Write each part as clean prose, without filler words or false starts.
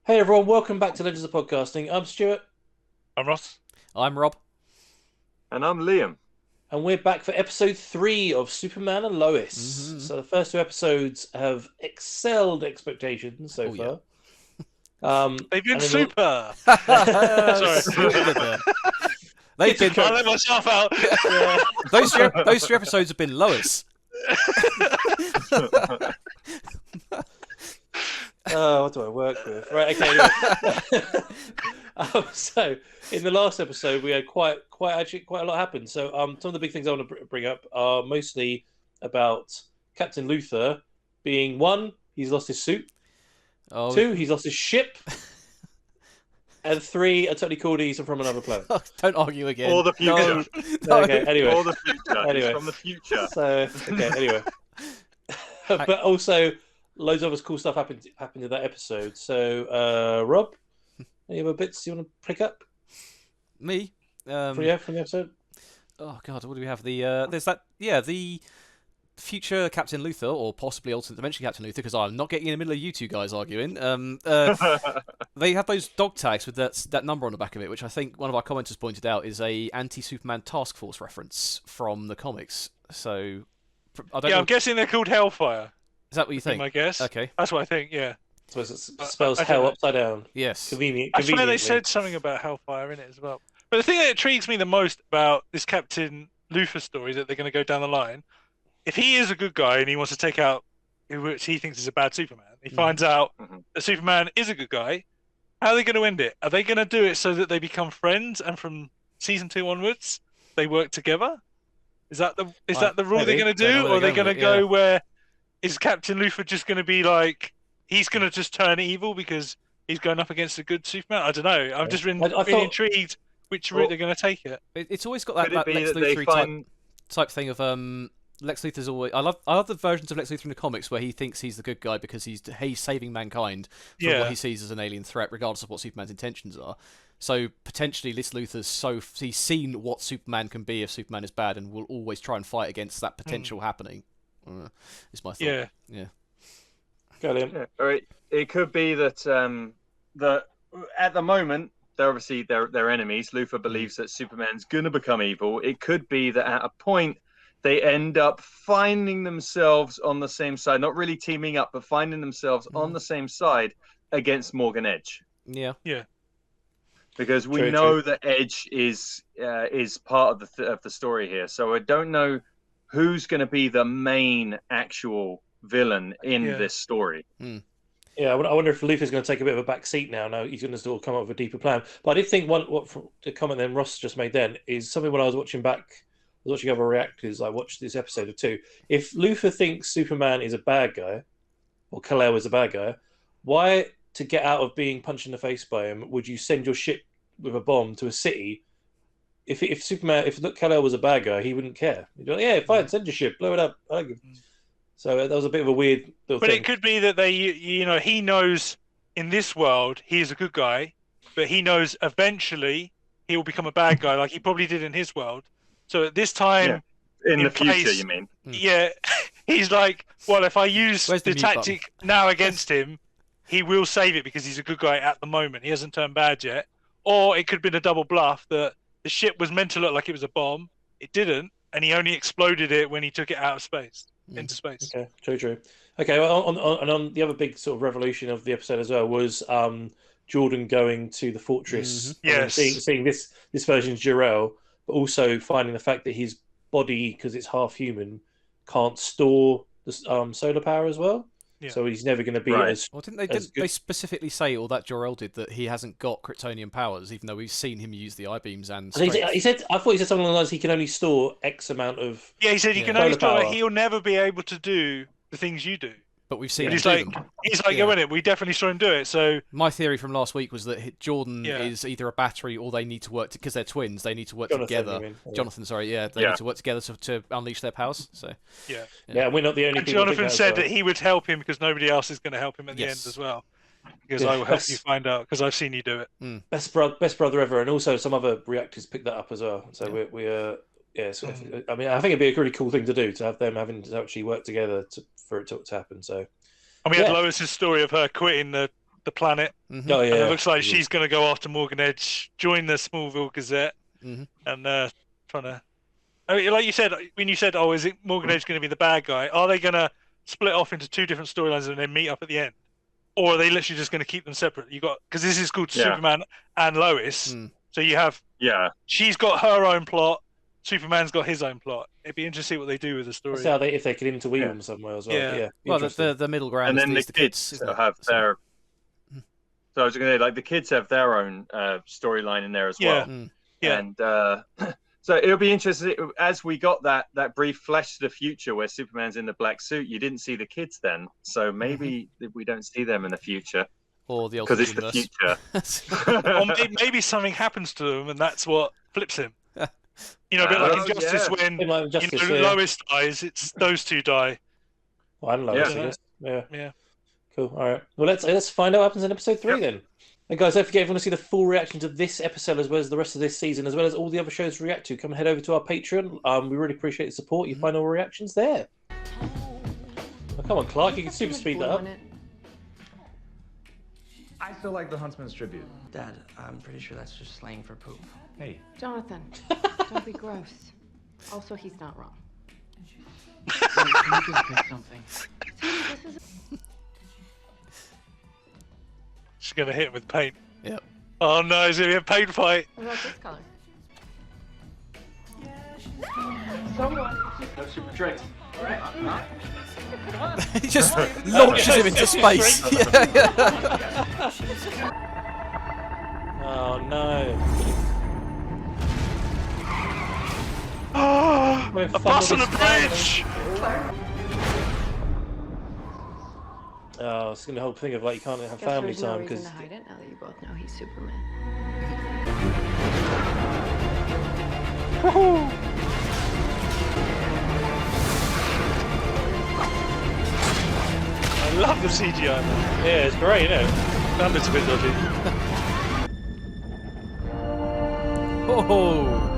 Hey everyone, welcome back to Legends of Podcasting. I'm Stuart, I'm Ross. I'm Rob. And I'm Liam. and we're back for episode 3 of Superman and Lois. Mhm. So the first two episodes have excelled expectations so Oh, yeah. far. They've been and in super. Sorry. They've been I let myself out. Yeah. those three episodes have been Lois. Oh, what do I work with? Right, okay. Anyway. So in the last episode, we had quite a lot happened. So some of the big things I want to bring up are mostly about Captain Luthor being one, he's lost his suit. Oh, Two, he's lost his ship. And three, I totally called he's from another planet. don't argue again. Or the future. No. Okay, anyway. Or the future. Anyway. It's from the future. So, okay, anyway. But also, loads of us cool stuff happened in that episode. So, Rob, any other bits you want to pick up Me. from the episode? Oh God, what do we have? There's the future Captain Luthor, or possibly alternate dimension Captain Luthor, because I'm not getting in the middle of you two guys arguing. They have those dog tags with that number on the back of it, which I think one of our commenters pointed out is a anti-Superman task force reference from the comics. So I don't know. I'm guessing they're called Hellfire. Is that what you think? My guess. Okay. That's what I think. Yeah. So it spells I don't hell know. upside down. Yes. Convenient. I swear they Conveniently. said something about Hellfire in it as well. But the thing that intrigues me the most about this Captain Luthor story that they're going to go down the line, if he is a good guy and he wants to take out which he thinks is a bad Superman, he finds out that Superman is a good guy. How are they going to end it? Are they going to do it so that they become friends and from season 2 onwards they work together? Is that the rule maybe. they're going to Don't know do, where or are they they're going going to with it, go where is Captain Luthor just going to be like he's going to just turn evil because he's going up against a good Superman? I don't know. I'm just really, I really thought- intrigued which route they're going to take it. It's always got that Could it be Lex that they Luthor find... type thing of Lex Luthor's always. I love the versions of Lex Luthor in the comics where he thinks he's the good guy because he's saving mankind from Yeah. what he sees as an alien threat, regardless of what Superman's intentions are. So potentially, this Luthor's he's seen what Superman can be if Superman is bad, and will always try and fight against that potential happening. Is my thought. Yeah. Yeah. Go, Liam. Yeah, or it could be that that at the moment they're obviously they're enemies. Luthor believes that Superman's gonna become evil. It could be that at a point they end up finding themselves on the same side, not really teaming up, but finding themselves on the same side against Morgan Edge. Yeah. Because we True, know that Edge is part of the story here. So I don't know who's going to be the main actual villain in this story. Yeah, I wonder if Luthor's going to take a bit of a back seat now. Now he's going to sort of come up with a deeper plan. But I did think the comment then Ross just made then is something when I was watching back. I was watching other reactors. I watched this episode or two. If Luthor thinks Superman is a bad guy, or Kal-El is a bad guy, why, to get out of being punched in the face by him, would you send your ship with a bomb to a city? If Kal-El was a bad guy, he wouldn't care. He'd be like, yeah, fine, send your ship, blow it up. I don't give... So that was a bit of a weird little But thing. it could be that he knows in this world he is a good guy, but he knows eventually he will become a bad guy, like he probably did in his world. So at this time, In the future, place- you mean? yeah, he's like, well, if I use Where's the the mute button? tactic now against him, he will save it because he's a good guy at the moment. He hasn't turned bad yet. Or it could have been a double bluff that the ship was meant to look like it was a bomb. It didn't, and he only exploded it when he took it out of space, into space. Okay, true. Okay, well, on the other big sort of revolution of the episode as well was Jordan going to the fortress, and Yes. seeing this version's Jor-El, but also finding the fact that his body, because it's half human, can't store the solar power as well. Yeah. So he's never going to be Right. as Well, didn't That's they good. specifically say, or that Jor-El did, that he hasn't got Kryptonian powers, even though we've seen him use the I-beams and He strength? said, I thought he said something along the lines he can only store X amount of. Yeah, he said he Yeah. can only Solar store it. power. He'll never be able to do the things you do. But we've seen And him he's do like, them. yeah, Yeah. in it. We definitely saw him do it. So My theory from last week was that Jordan Yeah. is either a battery or they need to work because they're twins. They need to work Jonathan, together. you mean? Yeah. Jonathan, sorry, yeah, they Yeah. need to work together to unleash their powers. So yeah, Yeah, we're not the only and people. Jonathan think said that that he would help him because nobody else is going to help him at the Yes. end as well. Because Yeah, I will help that's- you find out because I've seen you do it. best brother ever, and also some other reactors picked that up as well. So so I mean, I think it'd be a really cool thing to do to have them having to actually work together for it to happen. So And we had Yeah. Lois's story of her quitting the the planet. Oh And yeah. it looks like she's going to go after Morgan Edge, join the Smallville Gazette, and trying to. I mean, like you said, when you said, "Oh, is it Morgan Edge going to be the bad guy?" Are they going to split off into two different storylines and then meet up at the end, or are they literally just going to keep them separate? You got because this is called Superman and Lois, so you have she's got her own plot, Superman's got his own plot. It'd be interesting to see what they do with the story. Let's see if they could interweave them somewhere as well. Yeah. Well, the middle ground and is then the kids have their. So I was going to say, like, the kids have their own storyline in there as well. And so it'll be interesting as we got that brief flash to the future where Superman's in the black suit. You didn't see the kids then, so maybe we don't see them in the future. Or the because it's the future. Or maybe something happens to them, and that's what flips him. You know, a bit like Injustice when Lois dies, it's those two die. Well, I don't know. Yeah. Cool. All right. Well, let's find out what happens in episode 3 then. And guys, don't forget, if you want to see the full reaction to this episode as well as the rest of this season, as well as all the other shows to react to, come and head over to our Patreon. We really appreciate the support. You find all reactions there. Oh, come on, Clark, you can super speed that up. I still like the Huntsman's tribute. Dad, I'm pretty sure that's just slang for poop. Hey. Jonathan, don't be gross. Also, he's not wrong. Can you just pick something? She's going to hit him with paint. Yep. Oh no, it's going to be a paint fight. What about this color? Someone. No super drinks. All right. He just launches him into space. Oh no. A bus on a bridge! Oh, it's going to the whole thing of like you can't have family time because. There's no reason to hide it now that you both know he's Superman. I love the CGI. Man. Yeah, it's great, isn't it? Found it's a bit dodgy. Oh.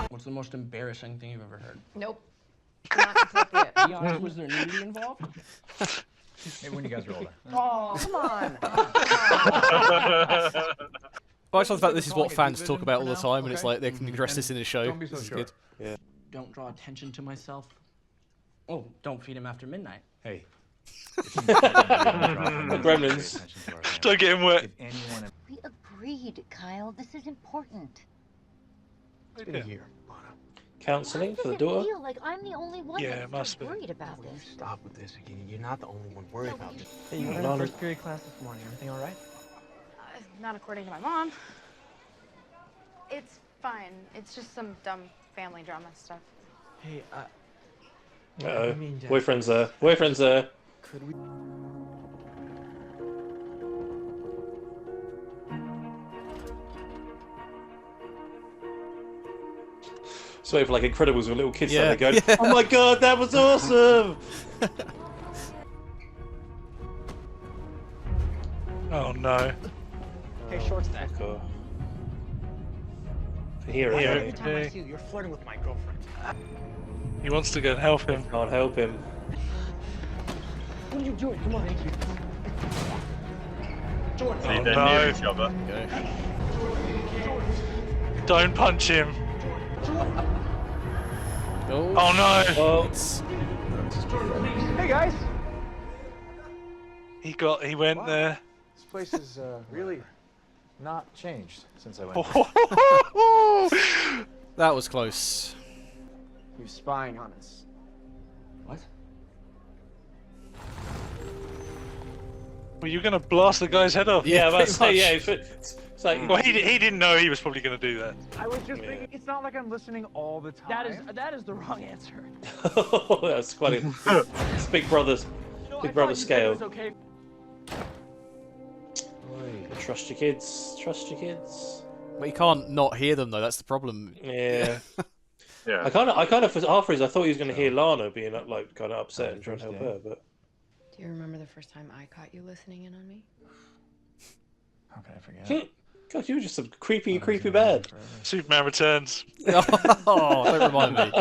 What's the most embarrassing thing you've ever heard? Nope. Not appropriate. Be honest, was there nudity involved? Maybe when you guys are older. Oh, come on. I just love the fact this is what fans talk about all the time, and it's like they can address this in a show. Don't be so sure. Good. Yeah. Don't draw attention to myself. Oh, don't feed him after midnight. Hey. Gremlins. Don't get him wet. We agreed, Kyle. This is important. It's been a year, Lana. Counselling for the Does it daughter. feel like I'm the only one Yeah, it that's must be. worried about this? Stop with this again. You're not the only one worried about this. Hey, you were in the first period class this morning. Everything all right? Not according to my mom. It's fine. It's just some dumb family drama stuff. Hey, Uh-oh. Boyfriend's there. Boyfriend's there. could we? So for like Incredibles with little kids Yeah. there going, "Oh my god, that was awesome!" Oh no. Hey, short stack. Cool. Here, Every time I see you, you're flirting with my girlfriend. He wants to go and help him. Can't help him. What are you doing? Come on. Jordan. See, Oh, they're no. near each other. Don't punch him. Oh, Oh no. Oh, Hey, guys. He went there. This place is really not changed since I went. that was close. You're spying on us. What? Well, you're gonna blast the guy's head off. yeah, pretty that's yeah. much. It's like Well, he didn't know he was probably gonna do that. I was just thinking, it's not like I'm listening all the time. That is the wrong answer. that's quite a it's Big Brother scale. Okay. Trust your kids. Trust your kids. But you can't not hear them though. That's the problem. Yeah. Yeah. I kind of for half reason I thought he was going to hear Lana being like kind of upset and trying to help her, but. Do you remember the first time I caught you listening in on me? How can I forget? God, you were just some creepy bad. Superman Returns. Oh, don't remind me.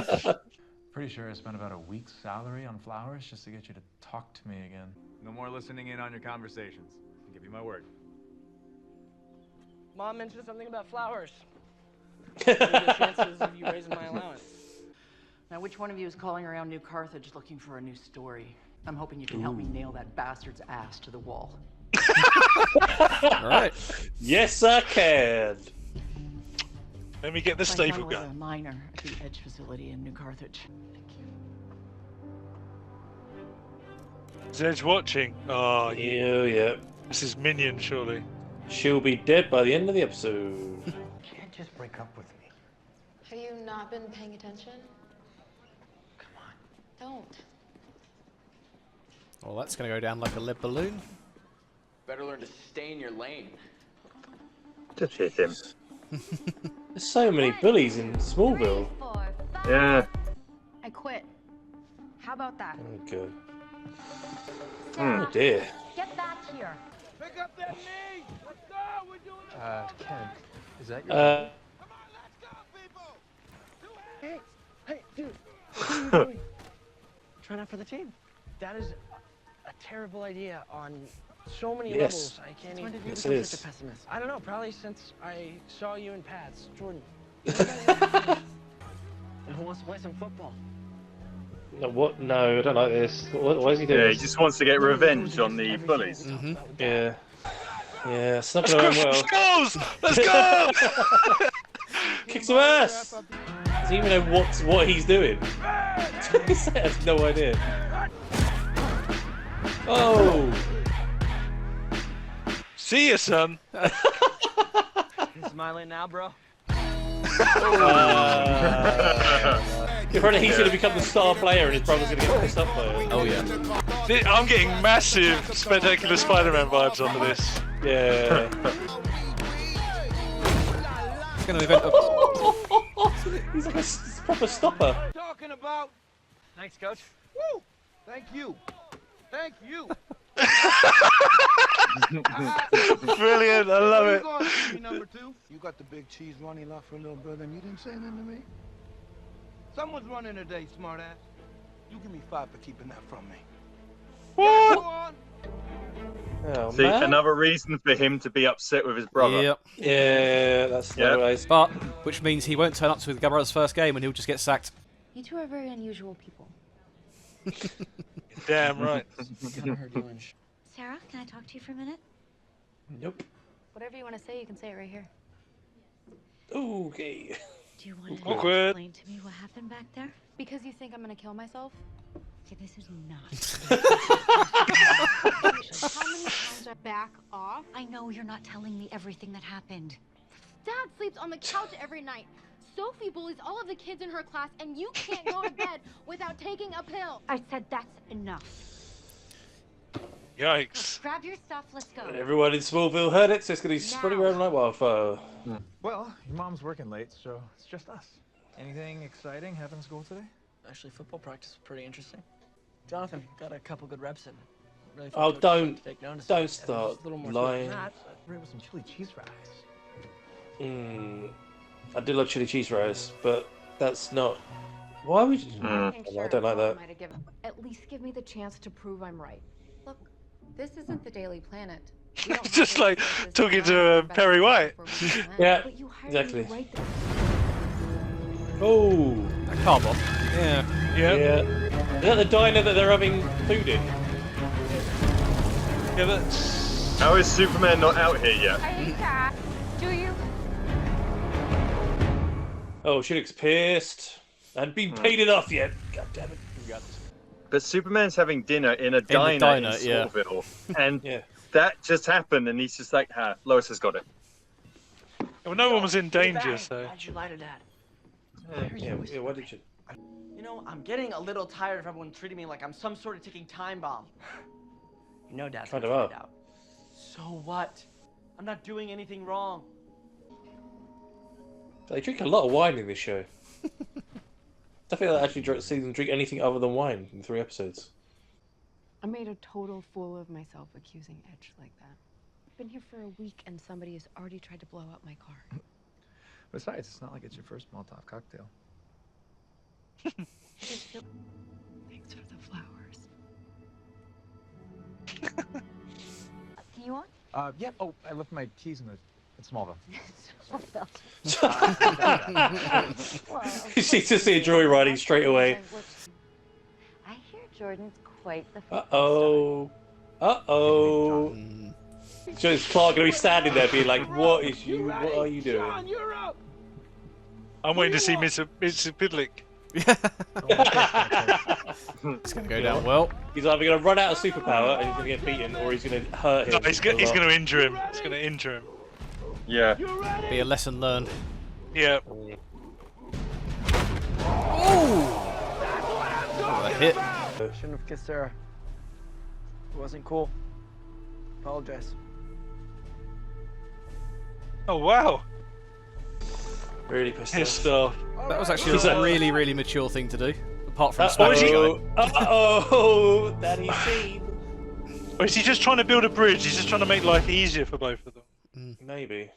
Pretty sure I spent about a week's salary on flowers just to get you to talk to me again. No more listening in on your conversations. I'll give you my word. Mom mentioned something about flowers. What are the chances of you raising my allowance? Now, which one of you is calling around New Carthage looking for a new story? I'm hoping you can help me nail that bastard's ass to the wall. All right. Yes, I can. Let me get the My staple son was a gun. miner at the Edge facility in New Carthage. Thank you. Is Edge watching? Oh, yeah. Yeah. This is Minion, surely. She'll be dead by the end of the episode. You can't just break up with me. Have you not been paying attention? Come on. Don't. Well, that's going to go down like a lead balloon. Better learn to stay in your lane. Just hit him. There's so many bullies in Smallville. 3, 4, 5. Yeah. I quit. How about that? Oh, God. Oh, dear. Get back here. Pick up that knee! Let's go! We're doing it! Ken, is that your... Come on, let's go, people! Hey, dude. What are you doing? Trying out for the team. That is a terrible idea on so many levels. I can't even. Yes, it is. Such a pessimist. I don't know. Probably since I saw you in pads, Jordan. Who wants to play some football? No, what? No, I don't like this. Why is he doing Yeah, he this? just wants to get revenge on the bullies. Mm-hmm. Yeah. Yeah, it's not going to end well. Scores! Let's go! Kick some ass! Does he even know what he's doing? He has no idea. Oh! See you, son. You smiling now, bro? Apparently he's going to become the star player and his brother's going to get pissed up by it. Oh, yeah. I'm getting massive Spectacular Spider-Man vibes onto this. Yeah. It's going to event. He's like a proper stopper. Talking about. Thanks, coach. Woo! Thank you. Thank you. Brilliant, I love Where it. you going, baby number 2? You got the big cheese money left for little brother and you didn't say nothing to me? Someone's running today, smartass. You give me 5 for keeping that from me. What? Go on. Oh, See, man. another reason for him to be upset with his brother. Yep. Yeah, that's Yep. nice. But, which means he won't turn up to Gabriel's first game and he'll just get sacked. You two are very unusual people. Damn right. Sarah, can I talk to you for a minute? Nope. Whatever you want to say, you can say it right here. Okay. Do you want to Awkward. explain to me what happened back there? Because you think I'm gonna kill myself? Okay, this is not. How many times I back off? I know you're not telling me everything that happened. Dad sleeps on the couch every night. Sophie bullies all of the kids in her class, and you can't go to bed without taking a pill. I said that's enough. Yikes. Grab your stuff, let's go. Everyone in Smallville heard it, so it's going to be spreading around like wildfire. Well, your mom's working late, so it's just us. Anything exciting happen in school today? Actually, football practice was pretty interesting. Jonathan got a couple good reps in. Really Oh, felt don't to take notice. don't Yeah, start there's a little more to it lying. than that. Bring with some chili cheese fries. I do love chili cheese fries, but that's not. Why would you? I don't like that. At least give me the chance to prove I'm right. Look, this isn't the Daily Planet. We don't have Just the like resources talking to to run Perry White. Yeah, But you hired exactly. me right there. Oh, A car bomb. Yeah. Yeah. yeah. Is that the diner that they're having food in? Yeah, that's. How is Superman not out here yet? I hate that. Do you? Oh, she looks pissed. And been paid enough yet? God damn it. But Superman's having dinner in a diner in yeah. Smallville, and Yeah. that just happened, and he's just like, Lois has got it. Well, no one was in danger, Bang. so. Why'd you lie to Dad? Yeah, why did you? You know, I'm getting a little tired of everyone treating me like I'm some sort of ticking time bomb. You know Dad's Kind gonna of find out. So what? I'm not doing anything wrong. They drink a lot of wine in this show. I feel like I actually see them drink anything other than wine in 3 episodes. I made a total fool of myself accusing Edge like that. I've been here for a week and somebody has already tried to blow up my car. Besides, it's not like it's your first Molotov cocktail. Thanks for the flowers. Can you want? Yeah. Oh, I left my keys in Smallville. You see to see a joyriding straight away. I hear Jordan's quite the Uh-oh. Uh-oh. So is Clark gonna be standing there being like, what are you doing? I'm waiting to see Mr. Pidlick. It's gonna go down well. He's either gonna run out of superpower and he's gonna get beaten, or he's gonna hurt him. No, he's gonna injure him. It's gonna injure him. Yeah. Be a lesson learned. Yeah. Oh! What a hit. Shouldn't have kissed Sarah. It wasn't cool. Apologize. Oh wow. Really pissed off. That was actually a really, really mature thing to do. Apart from Uh-oh. Uh-oh. Daddy's seen. Or is he just trying to build a bridge? He's just trying to make life easier for both of them. Maybe.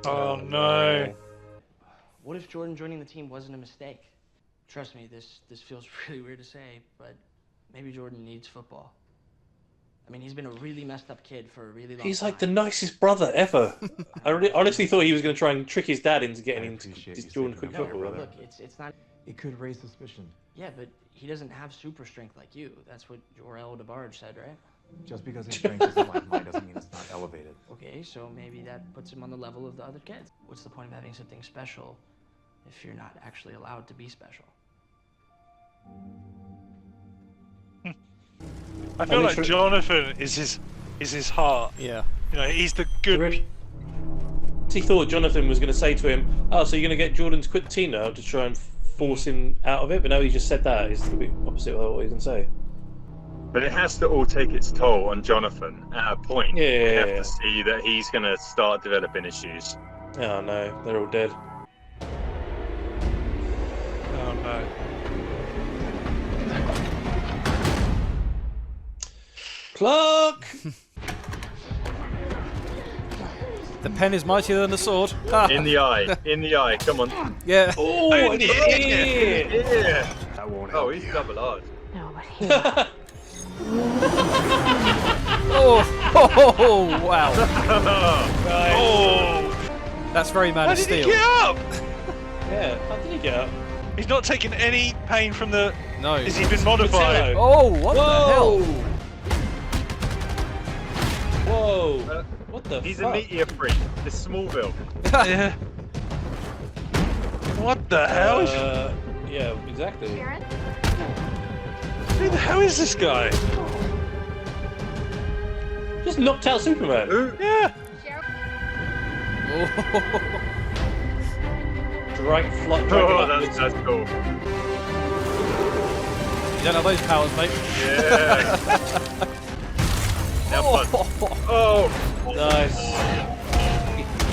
Oh no. What if Jordan joining the team wasn't a mistake? Trust me, this feels really weird to say, but maybe Jordan needs football. I mean, he's been a really messed up kid for a really long time. He's like the nicest brother ever. I really, honestly thought he was going to try and trick his dad into getting him to join quick football. Look, it's not... It could raise suspicion. Yeah, but he doesn't have super strength like you. That's what Jor-El DeBarge said, right? Just because his strength isn't like mine doesn't mean it's not elevated. Okay, so maybe that puts him on the level of the other kids. What's the point of having something special if you're not actually allowed to be special? I feel like Jonathan is his heart. Yeah. You know, he's the good. He thought Jonathan was going to say to him, "Oh, so you're going to get Jordan to quit the team now to try and force him out of it?" But no, he just said that. It's the opposite of what he was going to say. But it has to all take its toll on Jonathan at a point. Yeah. We have to see that he's going to start developing issues. Oh no, they're all dead. Oh no. Clark! The pen is mightier than the sword. In the eye, come on. Yeah. Oh, in the ear! Yeah. That won't Oh, help he's you. double large. No, but he... Oh, wow. Right. Oh! That's very Man How of did Steel. he get up? Yeah, how did he get up? He's not taking any pain from the. No. Has he been modified? Oh, what the hell? Whoa! What the He's fuck? a meteor freak. It's Smallville. Yeah. What the hell? Yeah, exactly. Who the hell is this guy? Just knocked out Superman. Who? Yeah. Drag flight. Oh, that's cool. You don't have those powers, mate. Yeah. Now punch. Oh. Nice.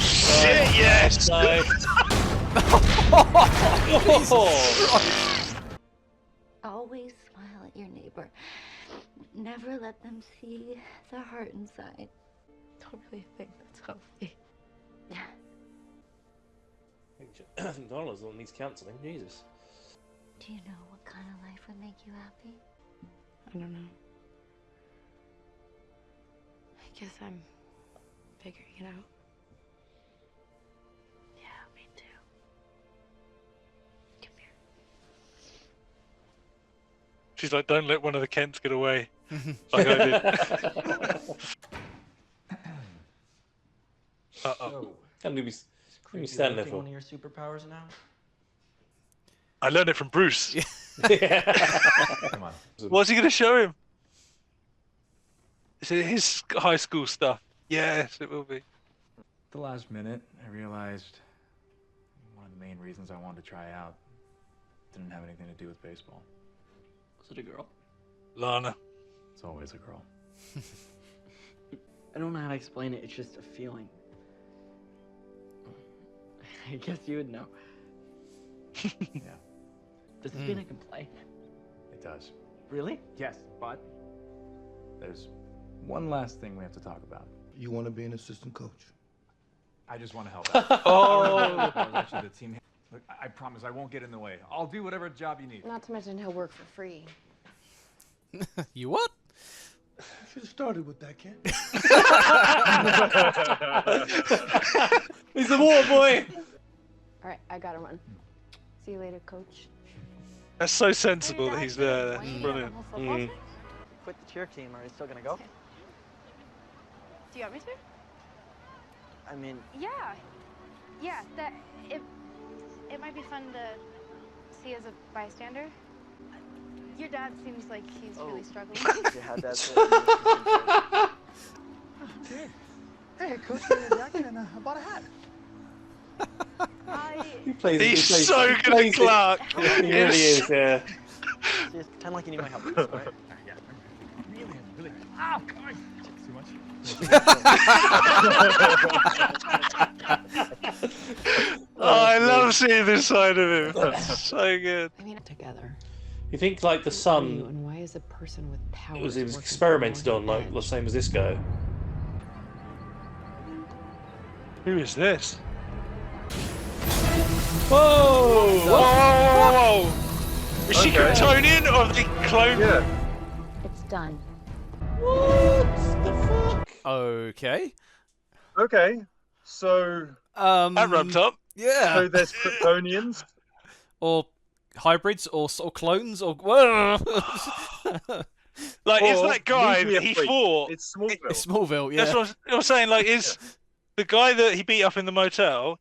Shit, yes. Nice. Always smile at your neighbor. Never let them see the heart inside. Don't really think that's healthy. I think Donald's one needs counselling. Jesus. Do you know what kind of life would make you happy? I don't know. I guess I'm figuring it out. Yeah, me too. Come here. She's like, don't let one of the Kents get away. Like I did. Uh-oh. Can't be standing there for. One of your superpowers now? I learned it from Bruce. Yeah. Come on. What's he going to show him? Is it his high school stuff? Yes, it will be. At the last minute, I realized one of the main reasons I wanted to try out didn't have anything to do with baseball. Was it a girl? Lana. It's always a girl. I don't know how to explain it. It's just a feeling. I guess you would know. Yeah, Does this mean I can play? it does. Really? Yes, but there's one last thing we have to talk about. You want to be an assistant coach? I just want to help out. Oh. Actually, the team. Look, I promise I won't get in the way. I'll do whatever job you need. Not to mention he'll work for free. You what? You should have started with that, kid. He's the water boy. All right, I gotta run. See you later, coach. That's so sensible that he's there. That's brilliant. Quit the cheer team. Are you still gonna go? Do you want me to? I mean, Yeah, that it might be fun to see as a bystander. Your dad seems like he's really struggling. yeah, that's it. Hey, coach, get a jacket and I bought a hat. He's so good at Clark. He really is, yeah. Just pretend like you need my help, all right? Really. Ow! God. Too much? Oh, I love seeing this side of him. That's so good. I mean, together. You think like the sun, And why is a person with power? it was experimented on, like the same as this guy. Who is this? Whoa! Whoa! Is she Kryptonian or have they cloned? Yeah. It's done. What the fuck? Okay. Okay. So. That rubbed up. Yeah. So there's Kryptonians. Or hybrids, or clones, or like, is that guy that he fought? It's Smallville. It's Smallville, yeah. That's what I'm saying. Like, is the guy that he beat up in the motel?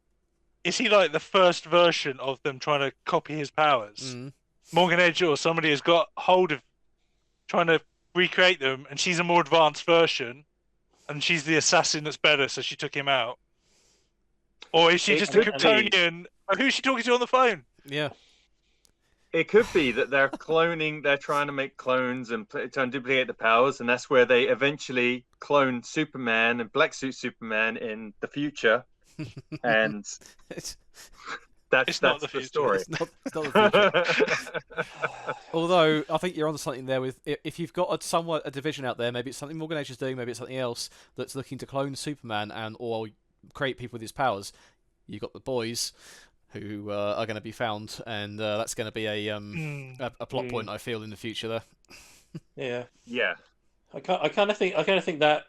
Is he like the first version of them trying to copy his powers? Morgan Edge or somebody has got hold of trying to recreate them, and she's a more advanced version, and she's the assassin that's better, so she took him out. Or is she just a Kryptonian? Who's she talking to on the phone? Yeah. It could be that they're cloning, they're trying to make clones and try and duplicate the powers, and that's where they eventually clone Superman and Black Suit Superman in the future. And that's not the the story. It's not the future. Although I think you're onto something there. With if you've got a division out there, maybe it's something Morgan Edge is doing, maybe it's something else that's looking to clone Superman and or create people with his powers. You've got the boys who are going to be found, and that's going to be a plot point, I feel, in the future there. Yeah. Yeah. I kind of think that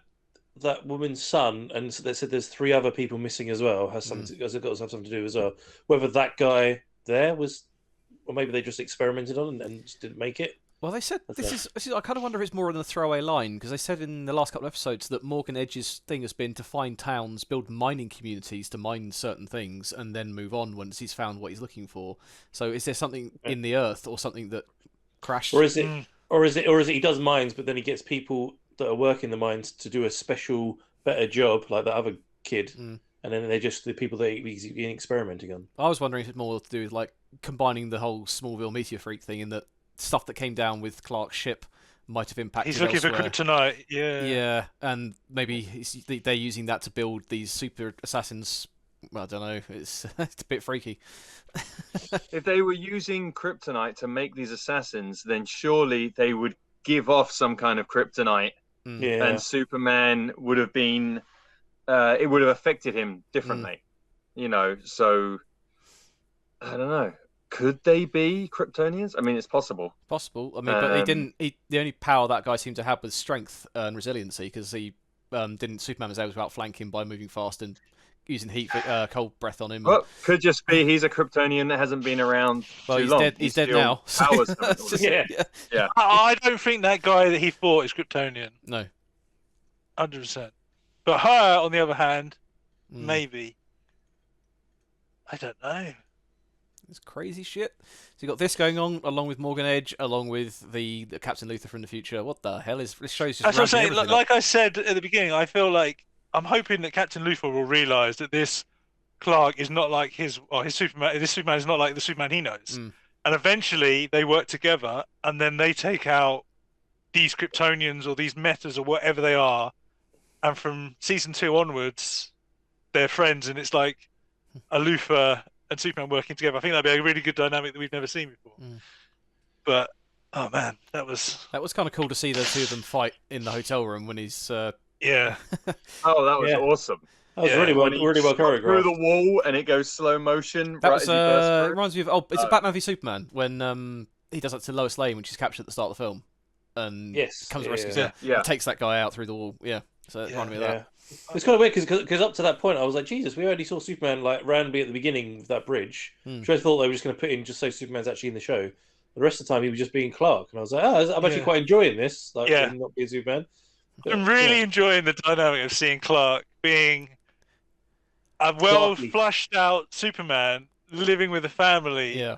woman's son, and they said there's 3 other people missing as well. Has got something to do as well. Whether that guy there was, or maybe they just experimented on and just didn't make it. Well, they said this is. I kind of wonder if it's more than a throwaway line, because they said in the last couple of episodes that Morgan Edge's thing has been to find towns, build mining communities to mine certain things, and then move on once he's found what he's looking for. So, is there something in the earth or something that crashed? Or is it he does mines, but then he gets people that are working the mines to do a special, better job, like that other kid, and then they're just the people that he's been experimenting on. I was wondering if it's more to do with like combining the whole Smallville Meteor Freak thing, in that stuff that came down with Clark's ship might have impacted. He's looking elsewhere. for kryptonite. Yeah. Yeah, and maybe they're using that to build these super assassins. Well, I don't know. It's a bit freaky. If they were using kryptonite to make these assassins, then surely they would give off some kind of kryptonite, and Superman would have been. It would have affected him differently, you know. So I don't know. Could they be Kryptonians? I mean, it's possible. Possible. I mean, but he didn't. The only power that guy seemed to have was strength and resiliency, because he didn't. Superman was able to outflank him by moving fast and using heat, cold breath on him. Well, could just be he's a Kryptonian that hasn't been around too long. Dead. He's dead now. Powers yeah. I don't think that guy that he fought is Kryptonian. No. 100%. But her, on the other hand, maybe. I don't know. It's crazy shit. So you got this going on, along with Morgan Edge, along with the Captain Luthor from the future. What the hell is this show's just? That's what I'm saying. Like I said at the beginning, I feel like I'm hoping that Captain Luthor will realise that this Clark is not like his Superman. This Superman is not like the Superman he knows. And eventually they work together, and then they take out these Kryptonians or these metas or whatever they are. And from season 2 onwards, they're friends, and it's like a Luthor and Superman working together. I think that'd be a really good dynamic that we've never seen before. But oh man, that was kind of cool to see the two of them fight in the hotel room when he's yeah. Oh, that was awesome. That was really well Through choreographed. the wall and it goes slow motion. That right was as he bursts through. reminds me of it's a Batman v Superman when he does that to Lois Lane when she's captured at the start of the film, and comes and rescues her. Yeah. And takes that guy out through the wall. Yeah, so it reminded me of that. It's kind of weird because up to that point I was like, Jesus, we already saw Superman like randomly at the beginning of that bridge. Which I thought they were just going to put in just so Superman's actually in the show. The rest of the time he was just being Clark, and I was like, I'm actually quite enjoying this. Like, not being Superman. But, I'm really enjoying the dynamic of seeing Clark being a well-flushed out Superman living with a family,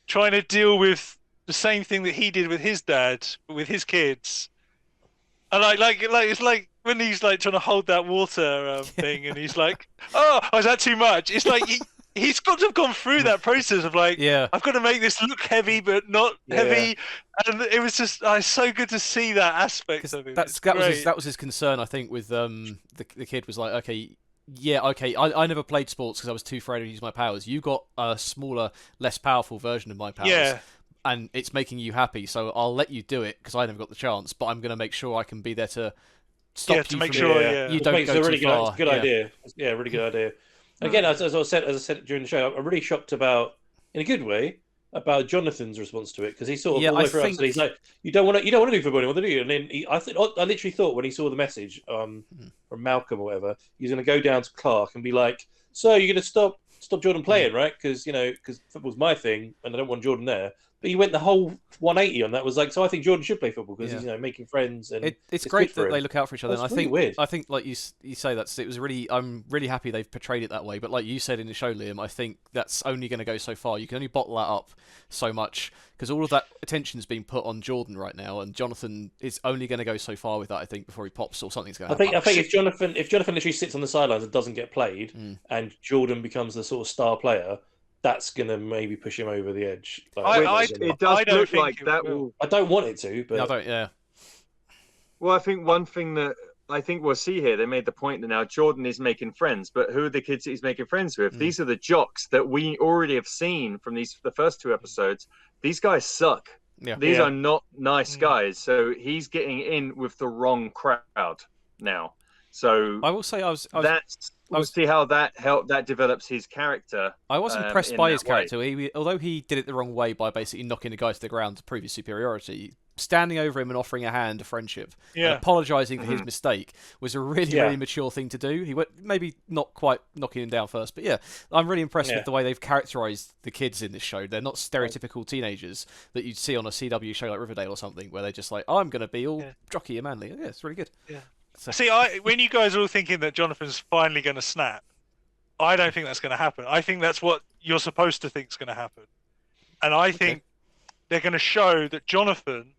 trying to deal with the same thing that he did with his dad, with his kids, and like it's like when he's like trying to hold that water thing, and he's like, "Oh, is that too much?" It's like he's got to have gone through that process of like, I've got to make this look heavy but not heavy, and it was just so good to see that aspect of it. That was his concern, I think, with the kid was like, okay. I never played sports because I was too afraid to use my powers. You got a smaller, less powerful version of my powers, and it's making you happy. So I'll let you do it because I never got the chance. But I'm going to make sure I can be there to stop you to make sure you don't go too far. Good idea. Yeah, really good idea. Again, as I said during the show, I'm really shocked about, in a good way, about Jonathan's response to it because he sort of all the way through. So he's like, you don't want to do for anybody, do you? And then I literally thought when he saw the message from Malcolm or whatever, he's going to go down to Clark and be like, "So you're going to stop Jordan playing, right? Because football's my thing, and I don't want Jordan there." But he went the whole 180 on that. Was like, so I think Jordan should play football because he's making friends and it's great that they look out for each other. That's and weird. I think like you say I'm really happy they've portrayed it that way. But like you said in the show, Liam, I think that's only going to go so far. You can only bottle that up so much because all of that attention's being put on Jordan right now, and Jonathan is only going to go so far with that. I think before he pops or something's going to happen. I think if Jonathan literally sits on the sidelines and doesn't get played, and Jordan becomes the sort of star player, that's going to maybe push him over the edge. It does look like that will. I don't want it to, but I don't. Yeah. Well, I think one thing that I think we'll see here, they made the point that now Jordan is making friends, but who are the kids that he's making friends with? These are the jocks that we already have seen from the first two episodes. These guys suck. These are not nice guys. So he's getting in with the wrong crowd now. So I will say we'll see how that develops his character. I was impressed by his character. Although he did it the wrong way by basically knocking the guy to the ground to prove his superiority, standing over him and offering a hand of friendship and apologising for his mistake was a really mature thing to do. He went maybe not quite knocking him down first, but I'm really impressed with the way they've characterised the kids in this show. They're not stereotypical teenagers that you'd see on a CW show like Riverdale or something, where they're just like, I'm going to be all jockey and manly. Yeah, it's really good. Yeah. See, when you guys are all thinking that Jonathan's finally going to snap, I don't think that's going to happen. I think that's what you're supposed to think is going to happen. And I think they're going to show that Jonathan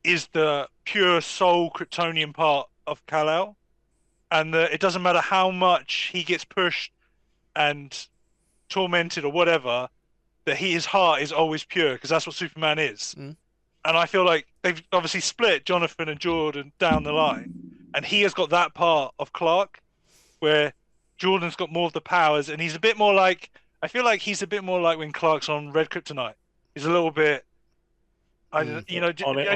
is the pure soul Kryptonian part of Kal-El, and that it doesn't matter how much he gets pushed and tormented or whatever, that his heart is always pure, because that's what Superman is. And I feel like they've obviously split Jonathan and Jordan down the line, and he has got that part of Clark where Jordan's got more of the powers, and he's a bit more like, I feel like he's a bit more like when Clark's on Red Kryptonite. He's a little bit, on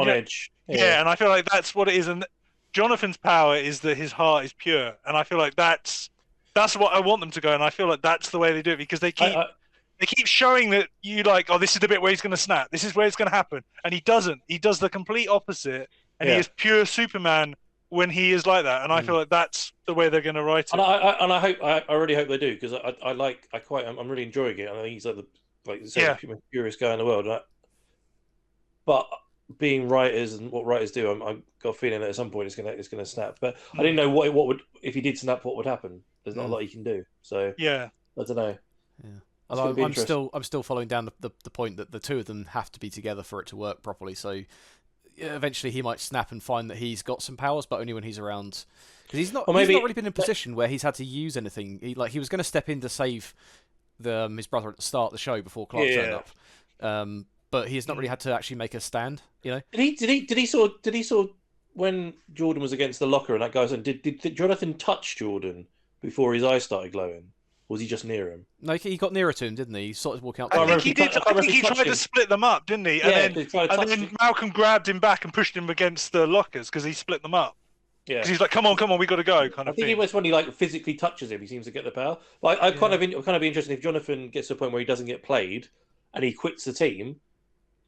edge. Yeah, and I feel like that's what it is. And Jonathan's power is that his heart is pure, and I feel like that's what I want them to go. And I feel like that's the way they do it, because they keep showing that you like, oh, this is the bit where he's going to snap. This is where it's going to happen, and he doesn't. He does the complete opposite, and he is pure Superman when he is like that. And I feel like that's the way they're going to write it. And I really hope they do, because I'm really enjoying it. And I think he's the purest guy in the world. But being writers and what writers do, I've got a feeling that at some point it's gonna snap. But I didn't know what would, if he did snap, what would happen. There's not a lot he can do. So I don't know. Yeah. I'm still following down the point that the two of them have to be together for it to work properly. So eventually he might snap and find that he's got some powers, but only when he's around. Because he's not really been in a position where he's had to use anything. He was going to step in to save his brother at the start of the show before Clark turned up. But he has not really had to actually make a stand. You know. Did he sort of when Jordan was against the locker and that guy was on, did Jonathan touch Jordan before his eyes started glowing? Or was he just near him? No, he got nearer to him, didn't he? He started walking up. I think he did. I think he tried to split them up, didn't he? And then Malcolm grabbed him back and pushed him against the lockers because he split them up. Yeah. Because he's like, come on, we got to go, kind I of think thing. even when he like physically touches him, he seems to get the power. Like, I kind of be interested if Jonathan gets to a point where he doesn't get played and he quits the team,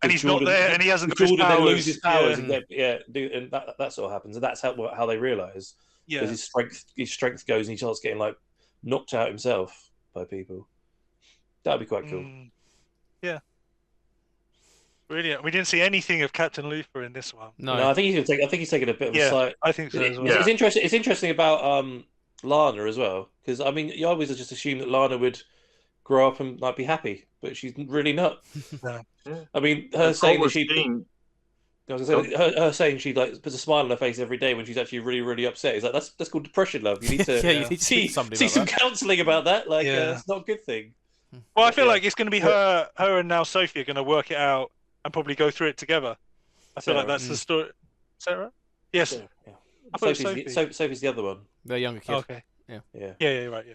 and he's not there, and he hasn't got his Jordan then powers. loses powers, and and that sort of happens, and that's how they realise. Yeah. Because his strength goes, and he starts getting like knocked out himself by people. That'd be quite cool. Yeah. Brilliant. We didn't see anything of Captain Luther in this one. No, I think he's taking a bit of a side. I think so as well. It's interesting. It's interesting about Lana as well, because I mean, you always just assume that Lana would grow up and like be happy, but she's really not. No. I mean, her saying that her saying she like puts a smile on her face every day when she's actually really, really upset. Is like that's called depression, love. You need to you need to see some counselling about that. Like, it's not a good thing. Well, I feel like it's going to be her and now Sophie are going to work it out and probably go through it together. I feel like that's the story. Sarah? Yes. Yeah. I thought it was Sophie. Sophie's the other one. The younger kid. Okay. Yeah. Right. Yeah.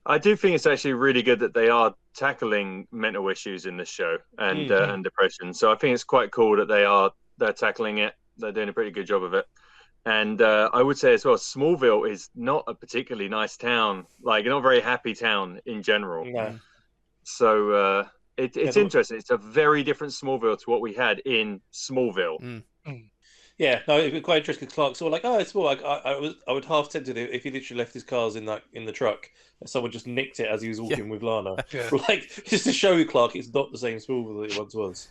I do think it's actually really good that they are tackling mental issues in this show and depression. So I think it's quite cool that they're tackling it. They're doing a pretty good job of it. And I would say as well, Smallville is not a particularly nice town, like not a very happy town in general. No. So it's interesting. It's a very different Smallville to what we had in Smallville. Yeah, no, it'd be quite interesting. Clark's sort of like, oh, it's more like I would half tempted if he literally left his cars in the truck and someone just nicked it as he was walking with Lana. Yeah. Like, just to show Clark it's not the same Smallville that it once was.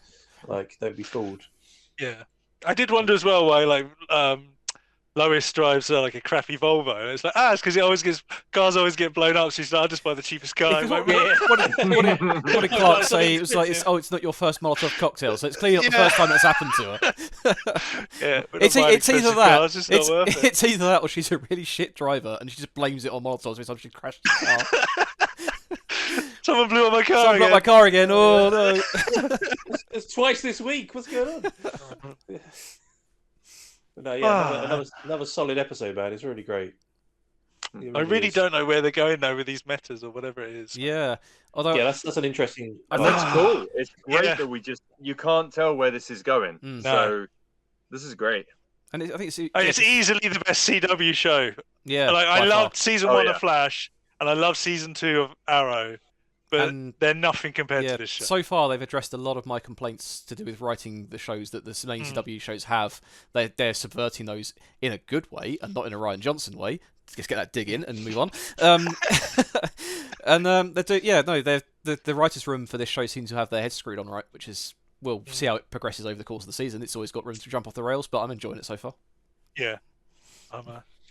Like, don't be fooled. Yeah. I did wonder as well why like Lois drives like a crappy Volvo, and it's like it's because cars always get blown up. So she's like, I'll just buy the cheapest car. What did Clark say? It was like, it's not your first Molotov cocktail, so it's clearly not the first time that's happened to her. It's either that. It's either that, or she's a really shit driver, and she just blames it on Molotovs every time she crashed the car. Someone blew up my car. Someone blew up my car again. Oh no! It's twice this week. What's going on? But no, another solid episode, man. It's really great. I really don't know where they're going though with these metas or whatever it is. Yeah, although that's an interesting. That's cool. It's great that you can't tell where this is going. So this is great. And I think it's easily the best CW show. Yeah, like I loved season 1 of Flash, and I love season 2 of Arrow. But they're nothing compared to this show. So far, they've addressed a lot of my complaints to do with writing the shows that the main CW shows have. They're subverting those in a good way and not in a Ryan Johnson way. Let's get that dig in and move on. The writers' room for this show seems to have their heads screwed on right, which is we'll see how it progresses over the course of the season. It's always got room to jump off the rails, but I'm enjoying it so far. Yeah, I'm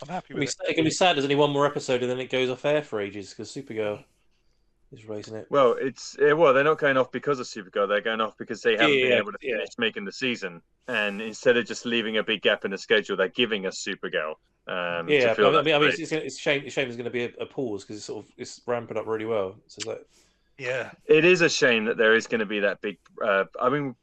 happy with it. It can be sad. There's only one more episode and then it goes off air for ages because Supergirl is raising it. Well, they're not going off because of Supergirl. They're going off because they haven't been able to finish making the season. And instead of just leaving a big gap in the schedule, they're giving us Supergirl. It's a shame. There's going to be a pause because it's ramping up really well. So it is a shame that there is going to be that big.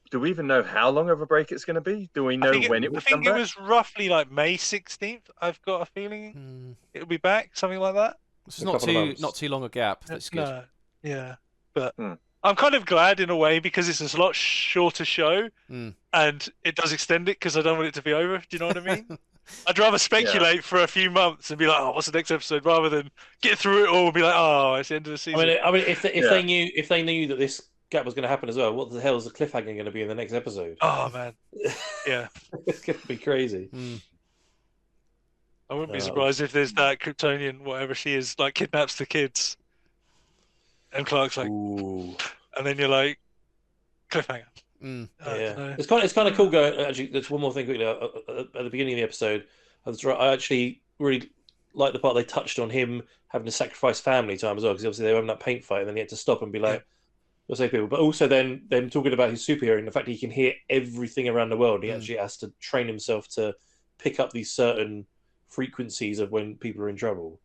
Do we even know how long of a break it's going to be? Do we know when it will come back? I think it was roughly like May 16th. I've got a feeling it'll be back, something like that. It's not too long a gap. That's good. No. Yeah, but I'm kind of glad in a way because it's a lot shorter show and it does extend it because I don't want it to be over. Do you know what I mean? I'd rather speculate for a few months and be like, oh, what's the next episode, rather than get through it all and be like, oh, it's the end of the season. I mean, if they knew that this gap was going to happen as well, what the hell is the cliffhanger going to be in the next episode? Oh man, yeah, it's going to be crazy. I wouldn't be surprised if there's that Kryptonian, whatever she is, like kidnaps the kids. And Clark's like, ooh. And then you're like, cliffhanger. It's kind of cool going. Actually, there's one more thing quickly. At the beginning of the episode, I actually really like the part they touched on him having to sacrifice family time as well, because obviously they were having that paint fight, and then he had to stop and be like, "We'll save people." But also then them talking about his superhero and the fact that he can hear everything around the world. He actually has to train himself to pick up these certain frequencies of when people are in trouble.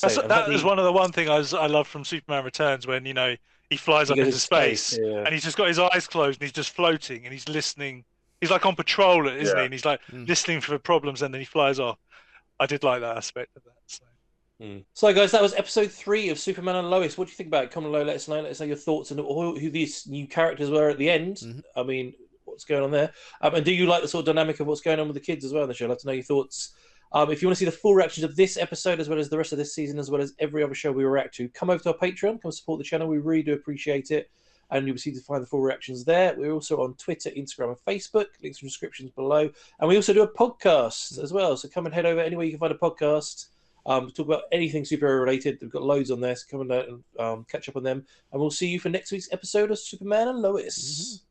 That was one thing I loved from Superman Returns, when he flies up into space and he's just got his eyes closed and he's just floating and he's listening. He's like on patrol, isn't he? And he's like listening for problems, and then he flies off. I did like that aspect of that. So guys, that was episode 3 of Superman and Lois. What do you think about it? Comment below, let us know your thoughts and who these new characters were at the end. I mean, what's going on there? And do you like the sort of dynamic of what's going on with the kids as well in the show? I'd like to know your thoughts If you want to see the full reactions of this episode, as well as the rest of this season, as well as every other show we react to, come over to our Patreon, come support the channel. We really do appreciate it. And you'll be able to find the full reactions there. We're also on Twitter, Instagram, and Facebook. Links in the descriptions below. And we also do a podcast as well. So come and head over anywhere you can find a podcast. Talk about anything superhero related. We've got loads on there. So come and catch up on them. And we'll see you for next week's episode of Superman and Lois.